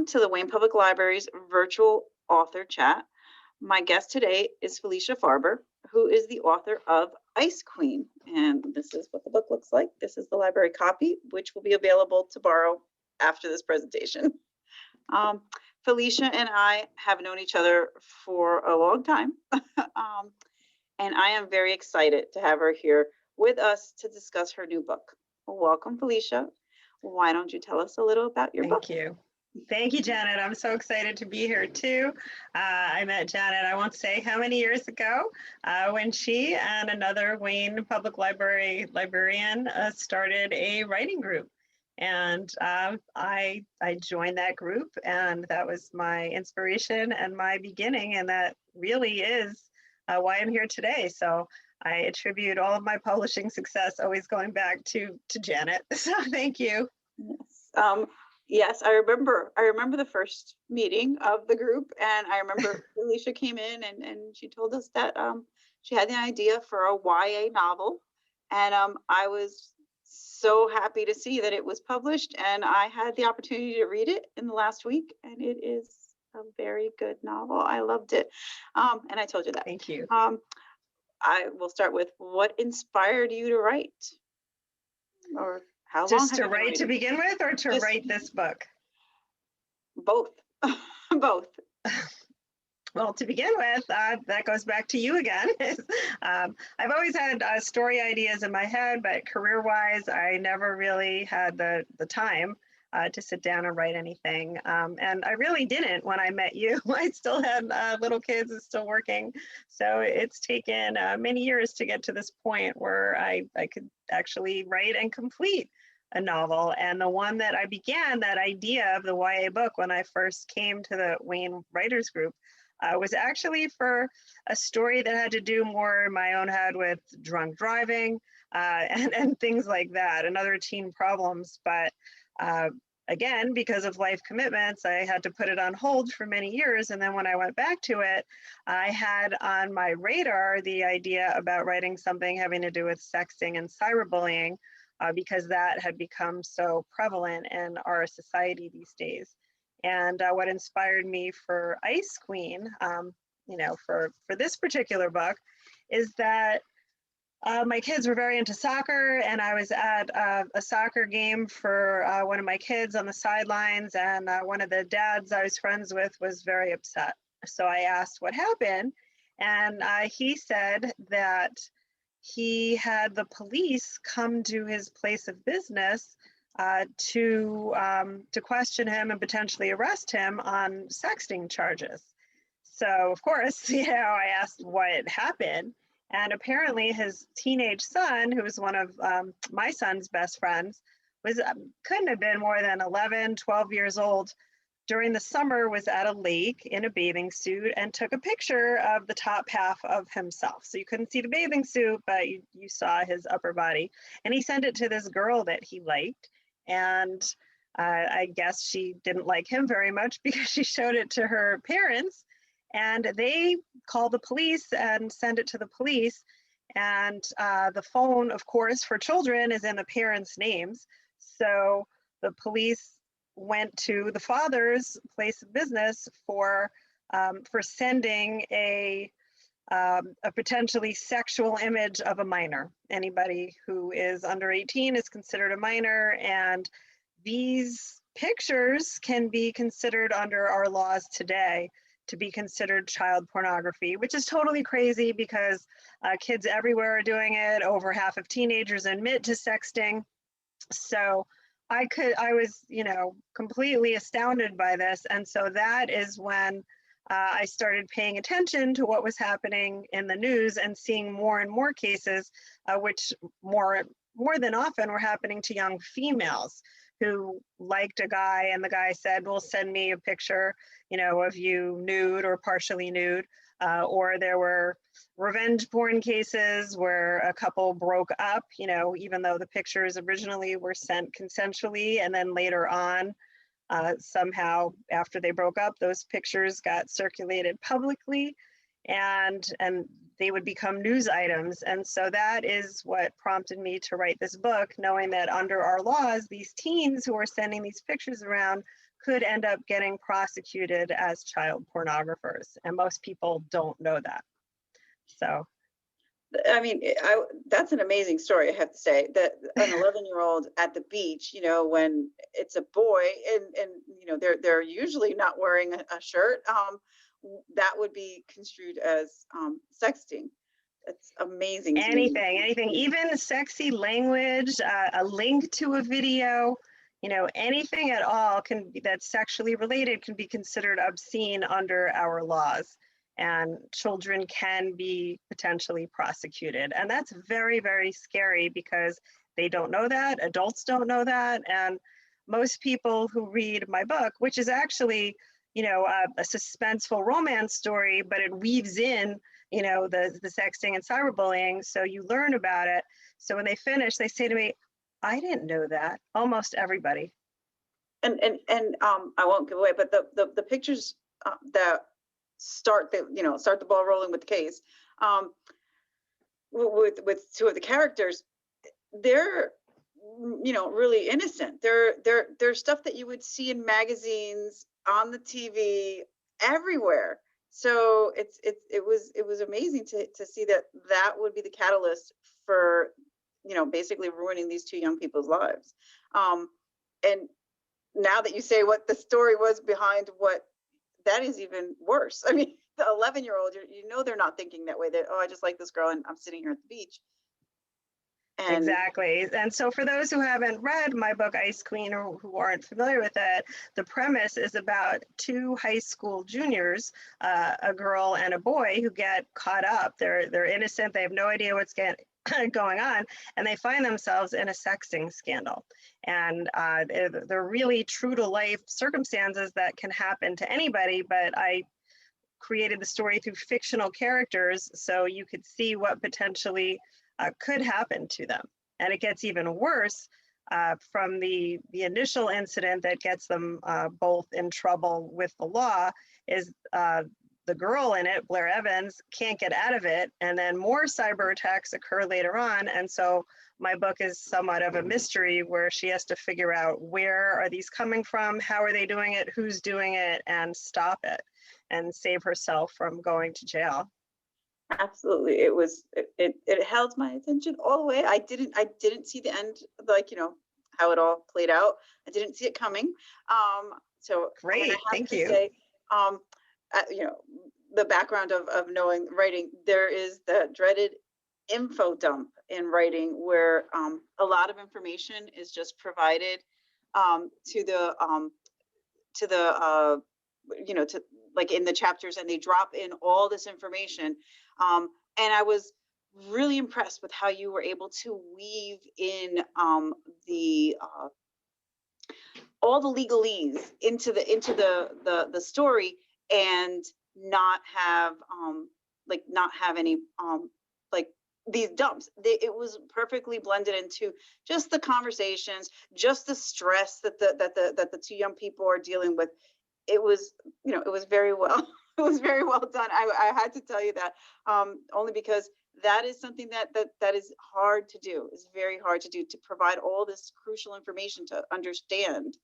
to the Wayne Public Library's virtual author chat. My guest today is Felicia Farber, who is the author of Ice Queen. And this is what the book looks like. This is the library copy, which will be available to borrow after this presentation. Felicia and I have known each other for a long time. And I am very excited to have her here with us to discuss her new book. Welcome, Felicia. Why don't you tell us a little about your book? Thank you. Thank you, Janet. I'm so excited to be here too. I met Janet, I won't say how many years ago, when she and another Wayne Public Library librarian started a writing group. And I joined that group, and that was my inspiration and my beginning. And that really is why I'm here today. So I attribute all of my publishing success always going back to Janet. So thank you. Yes. Yes, I remember the first meeting of the group, and I remember Felicia came in and she told us that she had the idea for a YA novel, and I was so happy to see that it was published, and I had the opportunity to read it in the last week, and it is a very good novel. I loved it, and I told you that. Thank you. I will start with, what inspired you to write? Or how long? Just to write to begin with, or to write this book? Both. Both. Well, to begin with, that goes back to you again. I've always had story ideas in my head, but career-wise, I never really had the time to sit down and write anything. And I really didn't when I met you. I still had little kids and still working. So it's taken many years to get to this point where I could actually write and complete a novel. And the one that I began, that idea of the YA book, when I first came to the Wayne Writers Group, was actually for a story that had to do more in my own head with drunk driving and things like that, and other teen problems. But again, because of life commitments, I had to put it on hold for many years. And then when I went back to it, I had on my radar the idea about writing something having to do with sexting and cyberbullying, because that had become so prevalent in our society these days. And what inspired me for Ice Queen, for this particular book, is that my kids were very into soccer, and I was at a soccer game for one of my kids on the sidelines, and one of the dads I was friends with was very upset. So I asked what happened, and he said that he had the police come to his place of business to question him and potentially arrest him on sexting charges. So of course, I asked what happened. And apparently his teenage son, who was one of my son's best friends, couldn't have been more than 11, 12 years old, during the summer was at a lake in a bathing suit and took a picture of the top half of himself. So you couldn't see the bathing suit, but you saw his upper body. And he sent it to this girl that he liked. And I guess she didn't like him very much because she showed it to her parents. And they called the police and sent it to the police. And the phone, of course, for children is in the parents' names. So the police went to the father's place of business for sending a potentially sexual image of a minor. Anybody who is under 18 is considered a minor, and these pictures can be considered under our laws today to be considered child pornography, which is totally crazy because kids everywhere are doing it. Over half of teenagers admit to sexting. So I was, completely astounded by this. And so that is when I started paying attention to what was happening in the news and seeing more and more cases, which more than often were happening to young females who liked a guy, and the guy said, well, send me a picture, of you nude or partially nude. Or there were revenge porn cases where a couple broke up, even though the pictures originally were sent consensually, and then later on, somehow after they broke up, those pictures got circulated publicly, and they would become news items. And so that is what prompted me to write this book, knowing that under our laws, these teens who are sending these pictures around could end up getting prosecuted as child pornographers. And most people don't know that. So I mean, that's an amazing story, I have to say, that an 11-year-old at the beach, when it's a boy and they're usually not wearing a shirt, that would be construed as sexting. That's amazing to me. anything, even sexy language, a link to a video, anything at all that's sexually related can be considered obscene under our laws. And children can be potentially prosecuted. And that's very, very scary because they don't know that, adults don't know that. And most people who read my book, which is actually, a suspenseful romance story, but it weaves in, the sexting and cyberbullying. So you learn about it. So when they finish, they say to me, I didn't know that. Almost everybody. And I won't give away, but the pictures that start the ball rolling with the case, with two of the characters, they're really innocent. They're stuff that you would see in magazines, on the TV, everywhere. So it was amazing to see that would be the catalyst for basically ruining these two young people's lives. And now that you say what the story was behind what, that is even worse. I mean, the 11-year-old, they're not thinking that way, that, oh, I just like this girl and I'm sitting here at the beach. And exactly. And so for those who haven't read my book, Ice Queen, or who aren't familiar with it, the premise is about two high school juniors, a girl and a boy, who get caught up. They're innocent. They have no idea what's going on, and they find themselves in a sexting scandal. And they're really true to life circumstances that can happen to anybody, but I created the story through fictional characters so you could see what potentially could happen to them. And it gets even worse from the initial incident that gets them both in trouble with the law is the girl in it, Blair Evans, can't get out of it. And then more cyber attacks occur later on. And so my book is somewhat of a mystery where she has to figure out, where are these coming from? How are they doing it? Who's doing it? And stop it and save herself from going to jail. Absolutely, it held my attention all the way. I didn't see the end, how it all played out. I didn't see it coming. So great, thank you. Say, the background of knowing writing, there is the dreaded info dump in writing, where a lot of information is just provided to the like in the chapters, and they drop in all this information. And I was really impressed with how you were able to weave in all the legalese into the story, and not have any these dumps. It was perfectly blended into just the conversations, just the stress that the two young people are dealing with. It was very well. It was very well done. I had to tell you that, only because that is something that is hard to do. It's very hard to do, to provide all this crucial information to understand,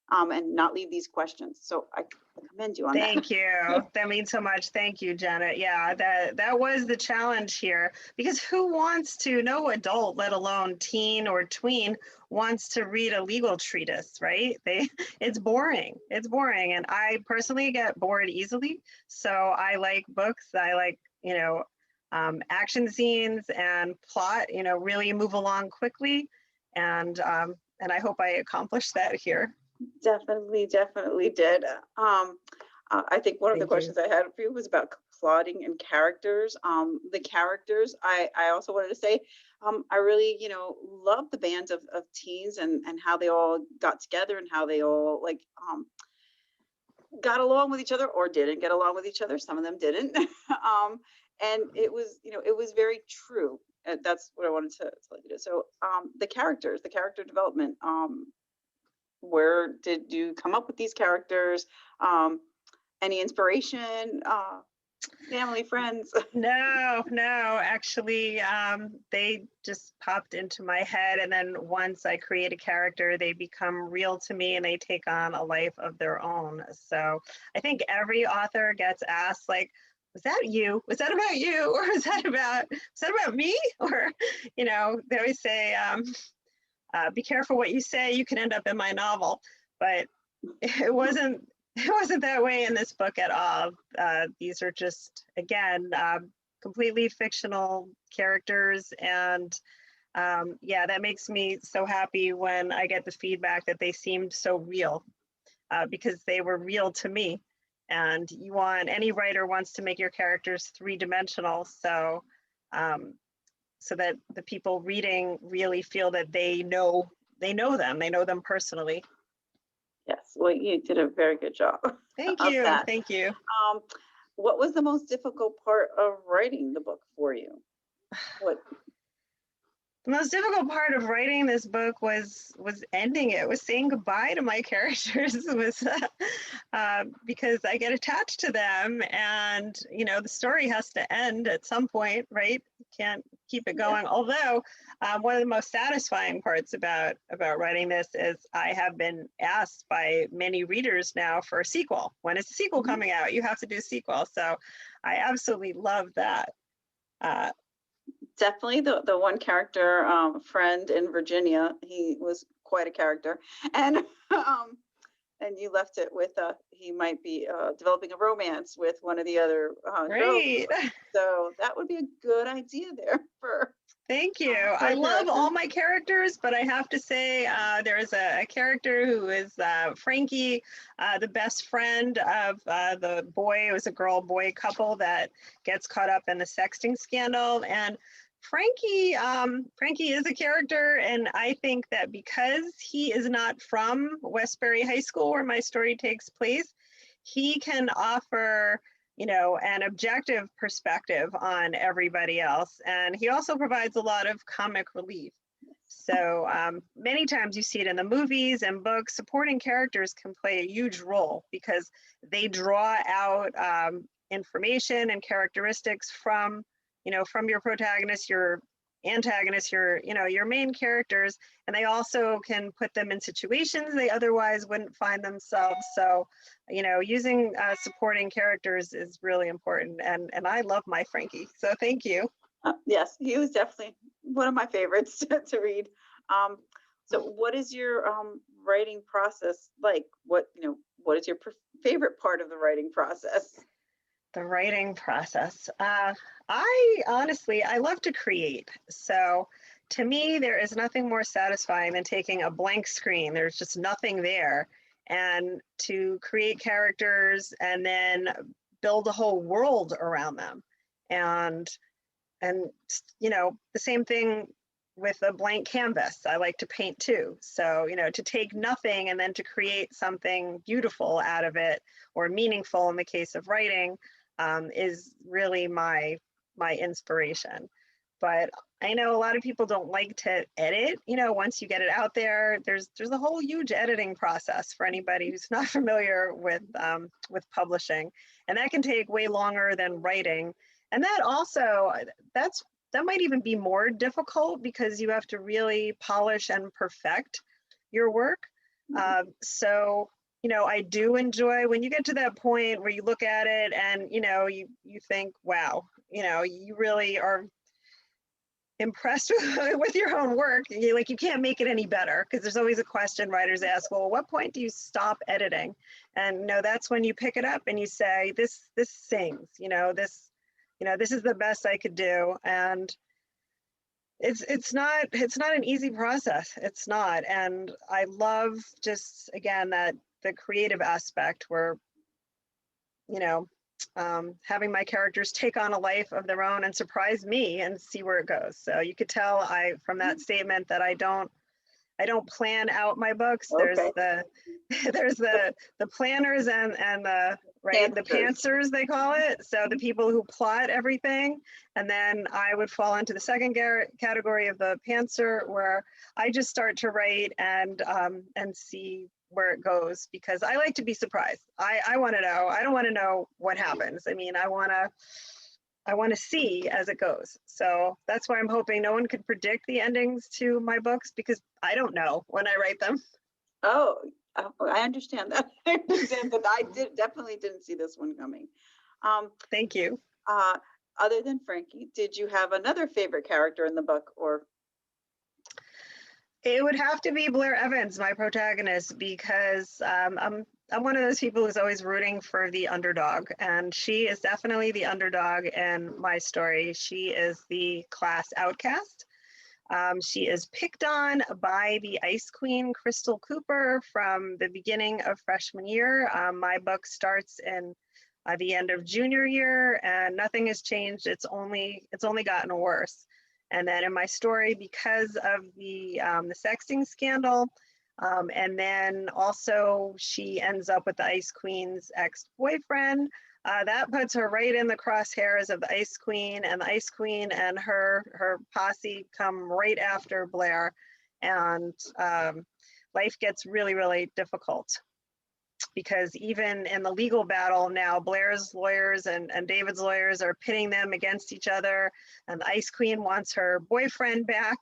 and not leave these questions. So I commend you on that. Thank you. That means so much. Thank you, Janet. Yeah, that was the challenge here, because who wants to, no adult, let alone teen or tween, wants to read a legal treatise, right? It's boring. It's boring. And I personally get bored easily. So I like books. I like, action scenes and plot, really move along quickly. And I hope I accomplished that here. Definitely did. I think one of the questions I had for you was about Clotting and Characters. The characters, I also wanted to say, I really, love the band of teens and how they all got together, and how they all got along with each other, or didn't get along with each other. Some of them didn't. And it was, it was very true. That's what I wanted to tell you. So the character development, where did you come up with these characters? Any inspiration? Family, friends. No, no, actually, they just popped into my head. And then once I create a character, they become real to me and they take on a life of their own. So I think every author gets asked, like, was that you? Was that about you? Or was that about me? Or, they always say, be careful what you say, you can end up in my novel. But it wasn't that way in this book at all. These are just, again, completely fictional characters. And yeah, that makes me so happy when I get the feedback that they seemed so real, because they were real to me. And any writer wants to make your characters three-dimensional. So that the people reading really feel that they know them personally. Yes, well, you did a very good job Thank of you. that. Thank you. What was the most difficult part of writing the book for you? What? The most difficult part of writing this book was ending it, was saying goodbye to my characters, was because I get attached to them, and the story has to end at some point, right? You can't keep it going. Although one of the most satisfying parts about writing this is I have been asked by many readers now for a sequel. When is the sequel coming out? You have to do a sequel. So I absolutely love that. Definitely the one character, friend in Virginia, he was quite a character. And and you left it with he might be developing a romance with one of the other girls. Great. So that would be a good idea there for. Thank you. I love all my characters, but I have to say there is a character who is Frankie, the best friend of the boy. It was a girl-boy couple that gets caught up in the sexting scandal. And Frankie is a character, and I think that because he is not from Westbury High School, where my story takes place, he can offer an objective perspective on everybody else. And he also provides a lot of comic relief. So many times you see it in the movies and books, supporting characters can play a huge role because they draw out information and characteristics from your protagonist, your antagonist, your main characters, and they also can put them in situations they otherwise wouldn't find themselves. So, using supporting characters is really important, and I love my Frankie. So thank you. Yes, he was definitely one of my favorites to read. So what is your writing process like? What is your favorite part of the writing process? The writing process. I honestly love to create. So to me, there is nothing more satisfying than taking a blank screen. There's just nothing there. And to create characters and then build a whole world around them. And the same thing with a blank canvas. I like to paint too. So, to take nothing and then to create something beautiful out of it, or meaningful in the case of writing, is really my inspiration. But I know a lot of people don't like to edit. Once you get it out there, there's a whole huge editing process for anybody who's not familiar with publishing, and that can take way longer than writing. And that also, that might even be more difficult because you have to really polish and perfect your work. So I do enjoy when you get to that point where you look at it and, you think, wow, you really are impressed with your own work. You can't make it any better, because there's always a question writers ask, well, at what point do you stop editing? And that's when you pick it up and you say, this sings, this is the best I could do. And it's not an easy process. It's not. And I love just, again, that the creative aspect where, having my characters take on a life of their own and surprise me and see where it goes. So you could tell from that statement that I don't plan out my books. Okay. There's the planners and the the pantsers, they call it. So the people who plot everything. And then I would fall into the second category of the pantser, where I just start to write and see where it goes, because I like to be surprised. I want to know. I don't want to know what happens. I mean, I want to see as it goes. So that's why I'm hoping no one could predict the endings to my books, because I don't know when I write them. Oh, I understand that. I understand, but I definitely didn't see this one coming. Thank you. Other than Frankie, did you have another favorite character in the book, or? It would have to be Blair Evans, my protagonist, because I'm one of those people who's always rooting for the underdog, and she is definitely the underdog in my story. She is the class outcast. She is picked on by the Ice Queen, Crystal Cooper, from the beginning of freshman year. My book starts in the end of junior year, and nothing has changed. It's only gotten worse. And then in my story, because of the sexting scandal, and then also she ends up with the Ice Queen's ex-boyfriend. That puts her right in the crosshairs of the Ice Queen, and the Ice Queen and her posse come right after Blair, and life gets really, really difficult, because even in the legal battle now, Blair's lawyers and David's lawyers are pitting them against each other, and the Ice Queen wants her boyfriend back,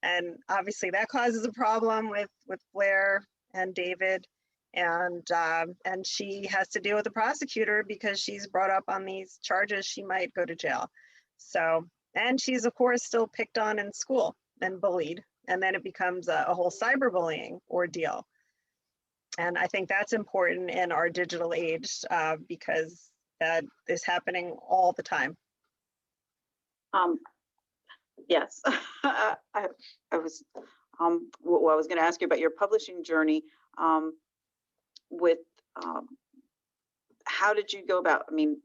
and obviously that causes a problem with Blair and David, and she has to deal with the prosecutor because she's brought up on these charges. She might go to jail. So, and she's of course still picked on in school and bullied, and then it becomes a whole cyberbullying ordeal. And I think that's important in our digital age, because that is happening all the time. Yes, I was well, I was going to ask you about your publishing journey. With how did you go about? I mean,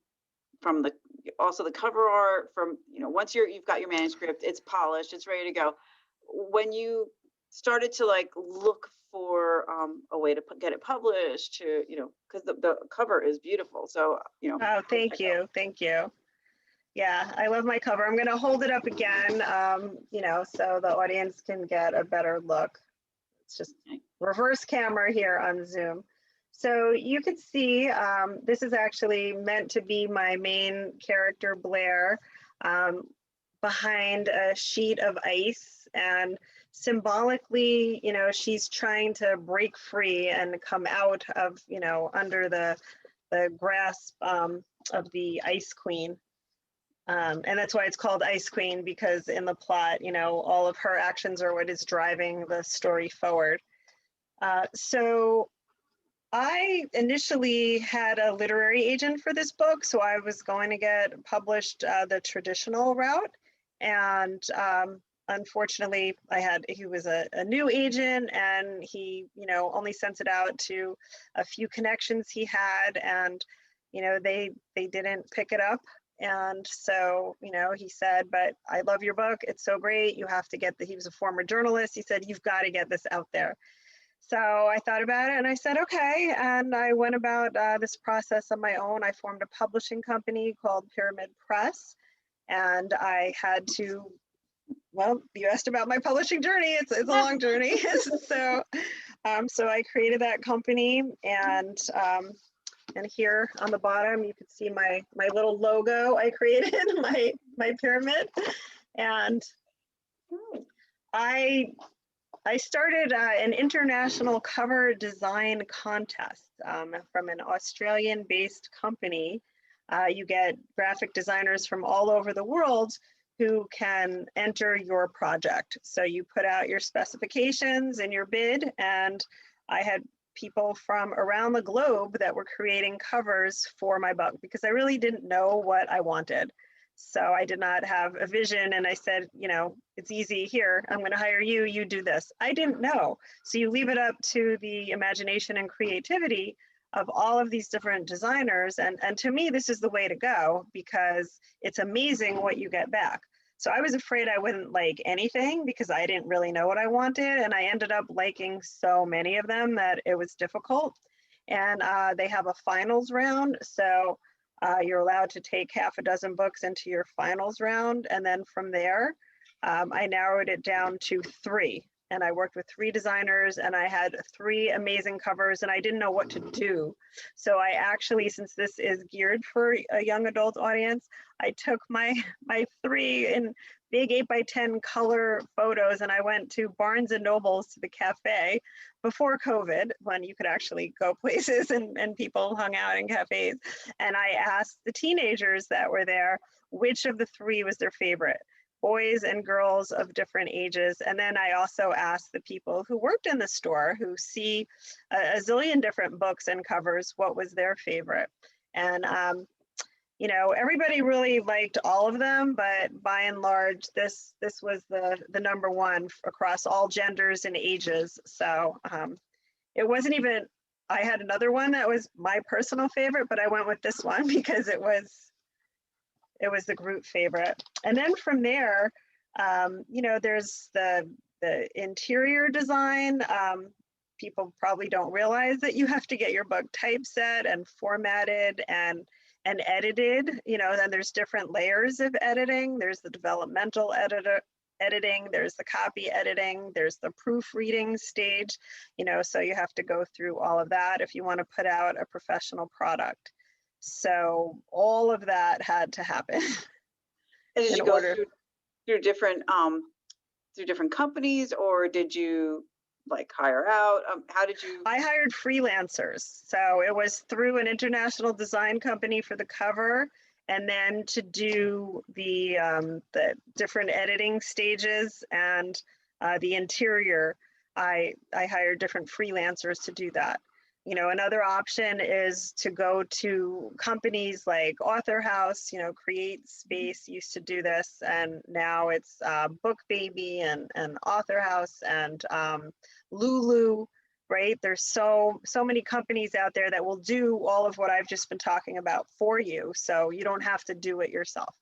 from the cover art, from once you've got your manuscript, it's polished, it's ready to go. When you started to like look for a way to get it published, to because the cover is beautiful. So Oh, thank you. Yeah, I love my cover. I'm going to hold it up again, so the audience can get a better look. It's just reverse camera here on Zoom. So you could see this is actually meant to be my main character, Blair, behind a sheet of ice, and symbolically, she's trying to break free and come out of, under the grasp of the Ice Queen. And that's why it's called Ice Queen, because in the plot, all of her actions are what is driving the story forward. So I initially had a literary agent for this book, so I was going to get published the traditional route. And unfortunately, he was a new agent, and he, only sent it out to a few connections he had, and, they didn't pick it up. And so, he said, but I love your book. It's so great. You have to he was a former journalist. He said, you've got to get this out there. So I thought about it and I said, okay. And I went about this process on my own. I formed a publishing company called Pyramid Press. And I had to, well, you asked about my publishing journey. It's a long journey. So I created that company, and here on the bottom, you can see my little logo I created, my pyramid. And I started an international cover design contest from an Australian-based company. You get graphic designers from all over the world who can enter your project. So you put out your specifications and your bid, and I had people from around the globe that were creating covers for my book, because I really didn't know what I wanted. So I did not have a vision, and I said, it's easy here. I'm going to hire you. You do this. I didn't know. So you leave it up to the imagination and creativity of all of these different designers. And to me, this is the way to go, because it's amazing what you get back. So I was afraid I wouldn't like anything, because I didn't really know what I wanted. And I ended up liking so many of them that it was difficult. And they have a finals round. So you're allowed to take half a dozen books into your finals round. And then from there, I narrowed it down to 3. and I worked with 3 designers, and I had 3 amazing covers, and I didn't know what to do. So I actually, since this is geared for a young adult audience, I took my 3 in big 8x10 color photos, and I went to Barnes and Nobles to the cafe before COVID, when you could actually go places and people hung out in cafes. And I asked the teenagers that were there which of the 3 was their favorite, boys and girls of different ages. And then I also asked the people who worked in the store, who see a zillion different books and covers, what was their favorite. And you know, everybody really liked all of them, but by and large, this was the number one across all genders and ages. So it wasn't even, I had another one that was my personal favorite, but I went with this one because it was the group favorite. And then from there, you know, there's the interior design. People probably don't realize that you have to get your book typeset and formatted and edited. You know, then there's different layers of editing. There's the developmental editing, there's the copy editing, there's the proofreading stage, you know, so you have to go through all of that if you want to put out a professional product. So all of that had to happen. And did you go through different companies, or did you like hire out? How did you? I hired freelancers. So it was through an international design company for the cover, and then to do the different editing stages and the interior, I hired different freelancers to do that. You know, another option is to go to companies like Author House. You know, Create Space used to do this, and now it's Book Baby and Author House and Lulu. Right? There's so many companies out there that will do all of what I've just been talking about for you, so you don't have to do it yourself.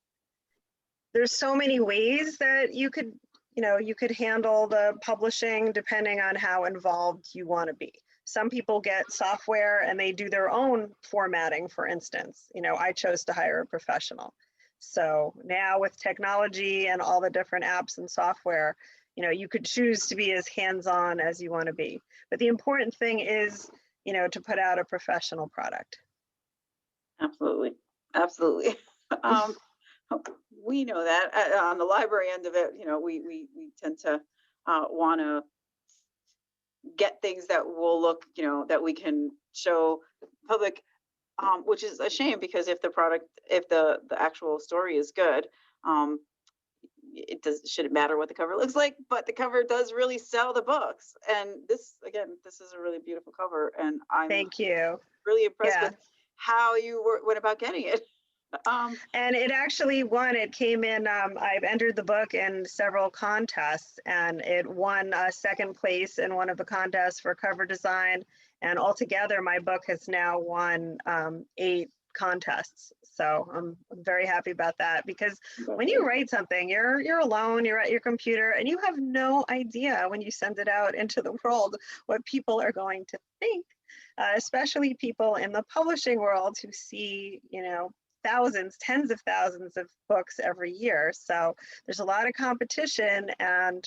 There's so many ways that you could, you know, you could handle the publishing depending on how involved you want to be. Some people get software and they do their own formatting, for instance. You know, I chose to hire a professional. So now with technology and all the different apps and software, you know, you could choose to be as hands-on as you want to be. But the important thing is, you know, to put out a professional product. Absolutely. Absolutely. We know that on the library end of it, you know, we tend to want to get things that will look, you know, that we can show the public, which is a shame, because if the actual story is good, it shouldn't matter what the cover looks like, but the cover does really sell the books. And this is a really beautiful cover, and I'm Thank you. Really impressed with how you went about getting it. And it actually won. It came in, I've entered the book in several contests, and it won second place in one of the contests for cover design. And altogether, my book has now won 8 contests. So I'm very happy about that, because when you write something, you're alone, you're at your computer, and you have no idea when you send it out into the world what people are going to think, especially people in the publishing world who see, you know, thousands, tens of thousands of books every year. So there's a lot of competition, and,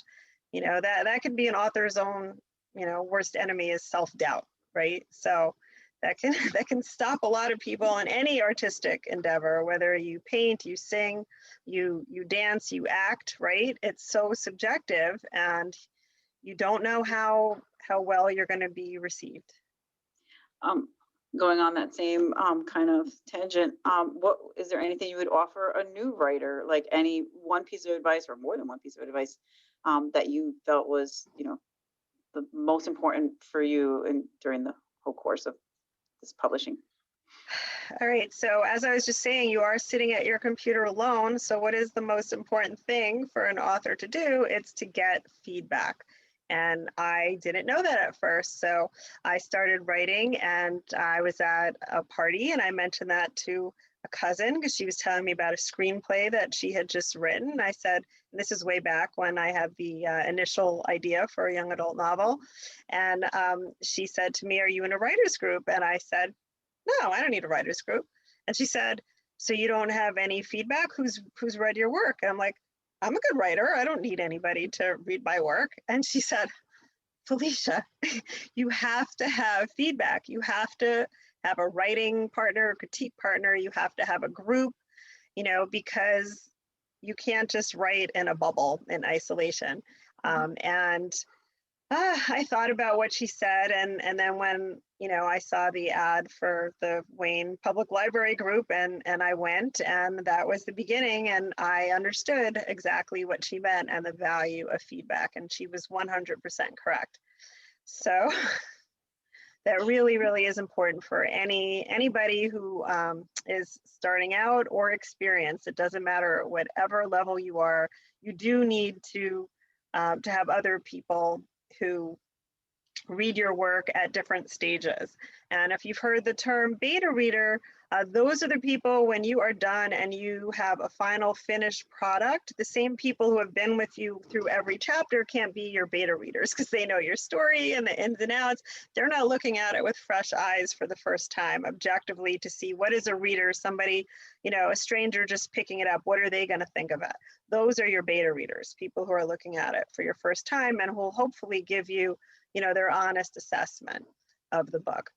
you know, that could be an author's own, you know, worst enemy is self-doubt, right? So that can stop a lot of people in any artistic endeavor, whether you paint, you sing, you dance, you act, right? It's so subjective, and you don't know how well you're going to be received. Going on that same kind of tangent, what is there anything you would offer a new writer, like any one piece of advice or more than one piece of advice that you felt was, you know, the most important for you during the whole course of this publishing? All right, so as I was just saying, you are sitting at your computer alone. So what is the most important thing for an author to do? It's to get feedback. And I didn't know that at first. So I started writing, and I was at a party, and I mentioned that to a cousin because she was telling me about a screenplay that she had just written. And I said, and this is way back when I had the initial idea for a young adult novel. And she said to me, "Are you in a writer's group?" And I said, "No, I don't need a writer's group." And she said, "So you don't have any feedback? Who's read your work?" And I'm like, I'm a good writer. I don't need anybody to read my work. And she said, Felicia, you have to have feedback. You have to have a writing partner, a critique partner. You have to have a group, because you can't just write in a bubble in isolation. And I thought about what she said, and then when I saw the ad for the Wayne Public Library group, and I went, and that was the beginning, and I understood exactly what she meant and the value of feedback, and she was 100% correct. So that really, really is important for anybody who is starting out or experienced. It doesn't matter whatever level you are. You do need to have other people who read your work at different stages. And if you've heard the term beta reader, those are the people when you are done and you have a final finished product. The same people who have been with you through every chapter can't be your beta readers because they know your story and the ins and outs. They're not looking at it with fresh eyes for the first time objectively to see what is a reader, somebody, a stranger just picking it up, what are they going to think of it? Those are your beta readers, people who are looking at it for your first time and will hopefully give you their honest assessment of the book.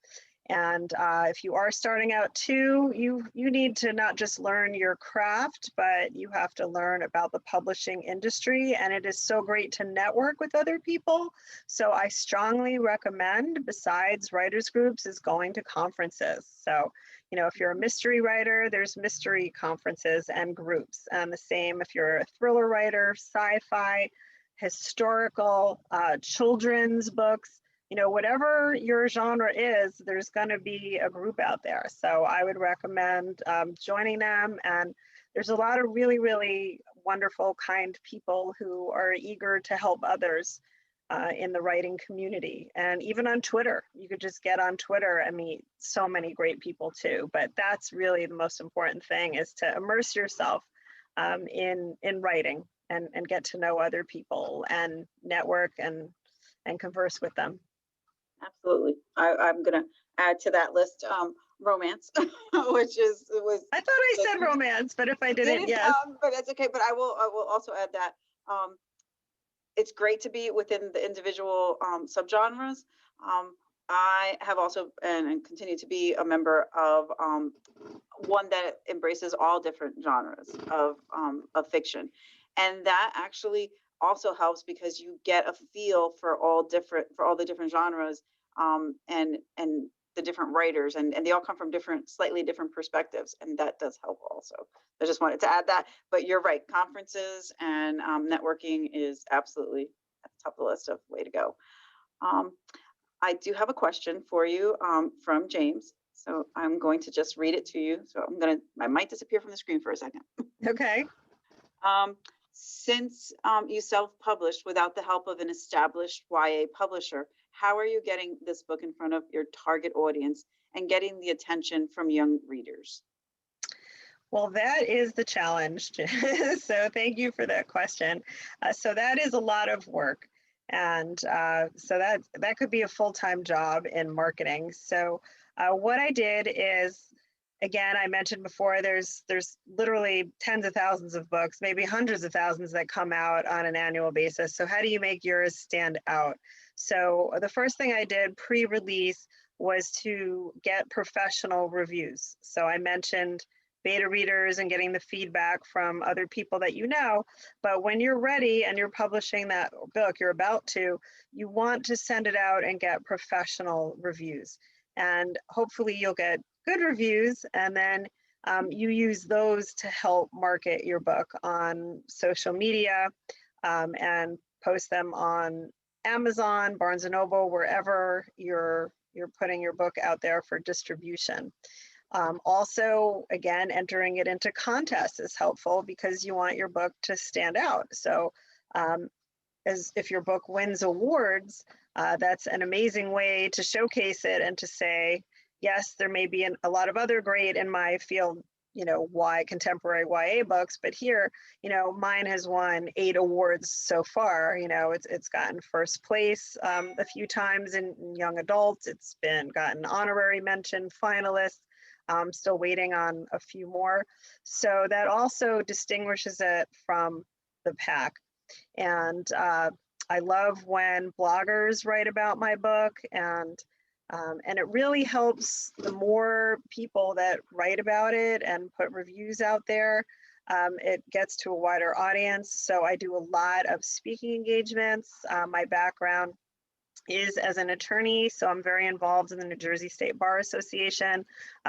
And if you are starting out too, you need to not just learn your craft, but you have to learn about the publishing industry. And it is so great to network with other people. So I strongly recommend, besides writers groups, is going to conferences. So, if you're a mystery writer, there's mystery conferences and groups. And the same if you're a thriller writer, sci-fi, historical, children's books, whatever your genre is, there's going to be a group out there. So I would recommend joining them. And there's a lot of really, really wonderful, kind people who are eager to help others in the writing community. And even on Twitter, you could just get on Twitter and meet so many great people too. But that's really the most important thing, is to immerse yourself in writing and get to know other people and network and converse with them. Absolutely. I'm going to add to that list romance, which was. I thought I said romance, but if I didn't, yes. But that's okay. But I will also add that it's great to be within the individual subgenres. I have also and continue to be a member of one that embraces all different genres of fiction, and that actually also helps because you get a feel for all the different genres and the different writers, and they all come from slightly different perspectives, and that does help also. I just wanted to add that, but you're right, conferences and networking is absolutely at the top of the list of way to go. I do have a question for you from James, so I'm going to just read it to you. So I might disappear from the screen for a second. Okay. Since you self-published without the help of an established YA publisher, how are you getting this book in front of your target audience and getting the attention from young readers? Well, that is the challenge. So thank you for that question. So that is a lot of work. And so that could be a full-time job in marketing. So what I did is, again, I mentioned before, there's literally tens of thousands of books, maybe hundreds of thousands that come out on an annual basis. So how do you make yours stand out? So the first thing I did pre-release was to get professional reviews. So I mentioned beta readers and getting the feedback from other people that you know. But when you're ready and you're publishing that book, you're about to, you want to send it out and get professional reviews. And hopefully you'll get good reviews, and then you use those to help market your book on social media and post them on Amazon, Barnes & Noble, wherever you're putting your book out there for distribution. Also, again, entering it into contests is helpful because you want your book to stand out. So as if your book wins awards, that's an amazing way to showcase it and to say, yes, there may be a lot of other great in my field, contemporary YA books, but here, mine has won 8 awards so far. It's gotten first place a few times in young adults. It's gotten honorary mention, finalist. I'm still waiting on a few more. So that also distinguishes it from the pack. And I love when bloggers write about my book, and it really helps the more people that write about it and put reviews out there. It gets to a wider audience. So I do a lot of speaking engagements. My background is as an attorney, so I'm very involved in the New Jersey State Bar Association.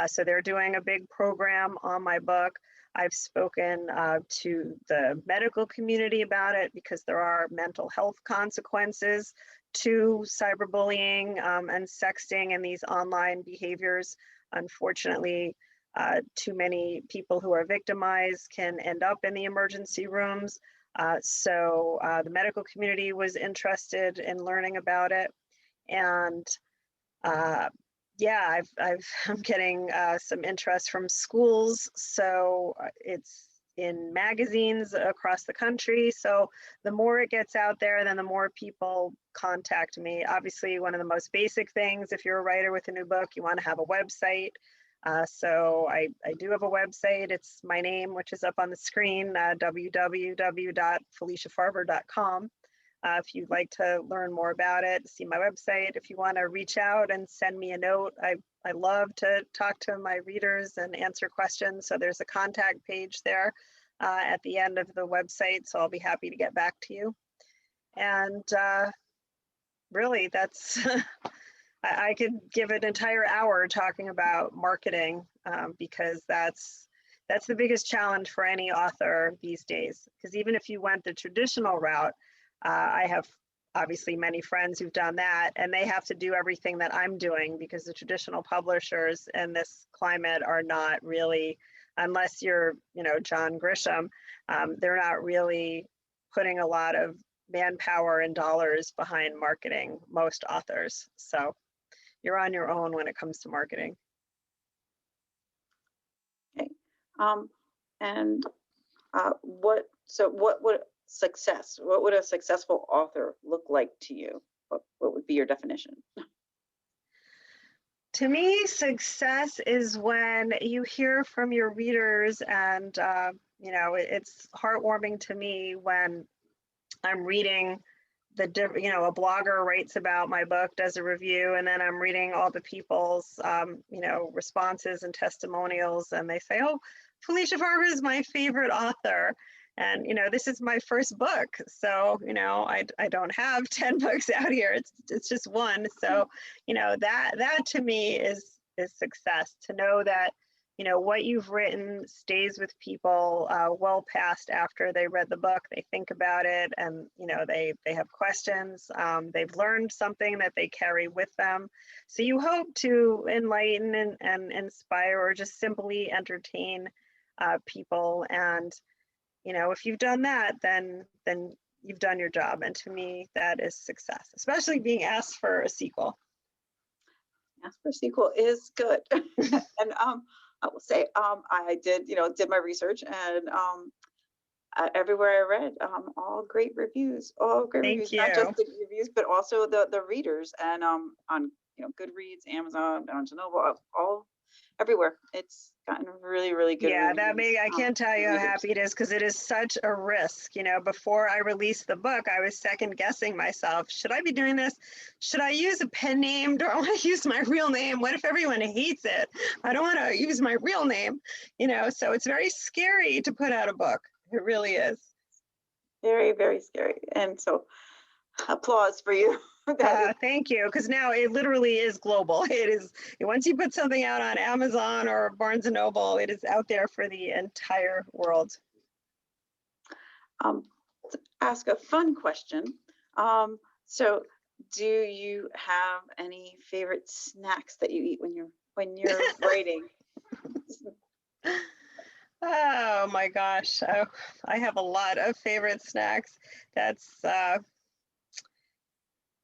So they're doing a big program on my book. I've spoken to the medical community about it because there are mental health consequences to cyberbullying and sexting and these online behaviors. Unfortunately, too many people who are victimized can end up in the emergency rooms. So the medical community was interested in learning about it. And yeah, I'm getting some interest from schools. So it's in magazines across the country. So the more it gets out there, then the more people contact me. Obviously, one of the most basic things, if you're a writer with a new book, you want to have a website. So I do have a website. It's my name, which is up on the screen, www.feliciafarber.com. If you'd like to learn more about it, see my website. If you want to reach out and send me a note, I love to talk to my readers and answer questions. So there's a contact page there at the end of the website. So I'll be happy to get back to you. And really, that's I could give an entire hour talking about marketing because that's the biggest challenge for any author these days. Because even if you went the traditional route, I have obviously many friends who've done that, and they have to do everything that I'm doing because the traditional publishers in this climate are not really, unless you're, John Grisham, they're not really putting a lot of manpower and dollars behind marketing, most authors. So you're on your own when it comes to marketing. Okay. And what would a successful author look like to you? What would be your definition? To me, success is when you hear from your readers, and it's heartwarming to me when I'm reading a blogger writes about my book, does a review, and then I'm reading all the people's responses and testimonials, and they say, "Oh, Felicia Farber is my favorite author." And, this is my first book. So, I don't have 10 books out here. It's just one. So, that to me is success, to know that, what you've written stays with people well past after they read the book. They think about it, and, they have questions. They've learned something that they carry with them. So you hope to enlighten and inspire, or just simply entertain people. And if you've done that, then you've done your job. And to me, that is success, especially being asked for a sequel. Ask for a sequel is good. And I will say, I did my research, and everywhere I read, all great reviews, not just the reviews, but also the readers, and on Goodreads, Amazon, Barnes & Noble, all everywhere. It's gotten really, really good. Yeah, reviews, I can't tell you how happy it is, because it is such a risk. Before I released the book, I was second guessing myself. Should I be doing this? Should I use a pen name? Do I want to use my real name? What if everyone hates it? I don't want to use my real name, so it's very scary to put out a book. It really is. Very, very scary. And so applause for you. Thank you, because now it literally is global. It is, once you put something out on Amazon or Barnes & Noble, it is out there for the entire world. To ask a fun question. So do you have any favorite snacks that you eat when you're writing? Oh my gosh. I have a lot of favorite snacks. That's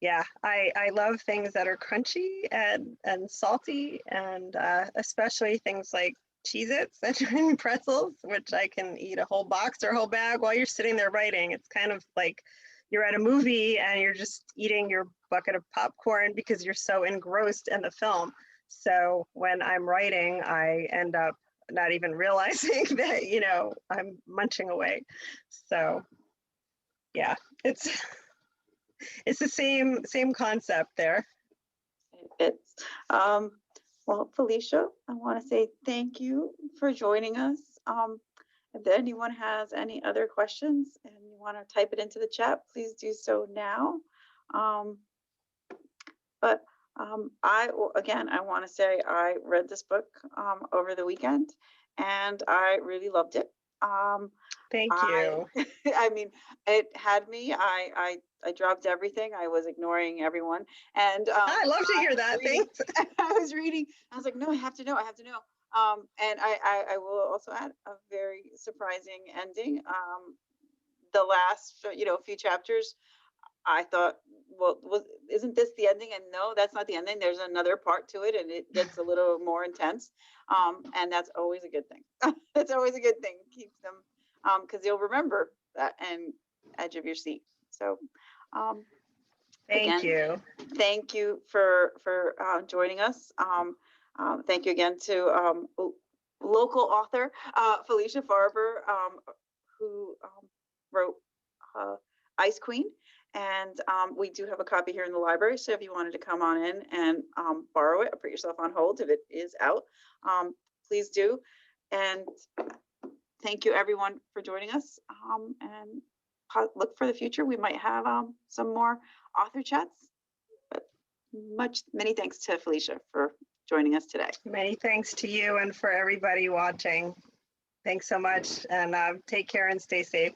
yeah, I love things that are crunchy and salty, and especially things like Cheez-Its and pretzels, which I can eat a whole box or a whole bag while you're sitting there writing. It's kind of like you're at a movie and you're just eating your bucket of popcorn because you're so engrossed in the film. So when I'm writing, I end up not even realizing that, I'm munching away. So Yeah, it's the same concept there. It's well, Felicia, I want to say thank you for joining us. If anyone has any other questions and you want to type it into the chat, please do so now. But again, I want to say I read this book over the weekend, and I really loved it. Thank you. I mean, it had me. I dropped everything. I was ignoring everyone, and I love to hear that. Thanks. I was reading. I was like, no, I have to know. I have to know. And I will also add a very surprising ending. The last, few chapters, I thought, well, isn't this the ending? And no, that's not the ending. There's another part to it, and it gets a little more intense. And that's always a good thing. That's always a good thing. Keeps them, because you'll remember that and edge of your seat. So, Thank you. Thank you for joining us. Thank you again to local author Felicia Farber, who wrote Ice Queen. And we do have a copy here in the library. So if you wanted to come on in and borrow it or put yourself on hold if it is out, please do. And thank you everyone for joining us. And look for the future. We might have some more author chats. But many thanks to Felicia for joining us today. Many thanks to you and for everybody watching. Thanks so much, and take care and stay safe.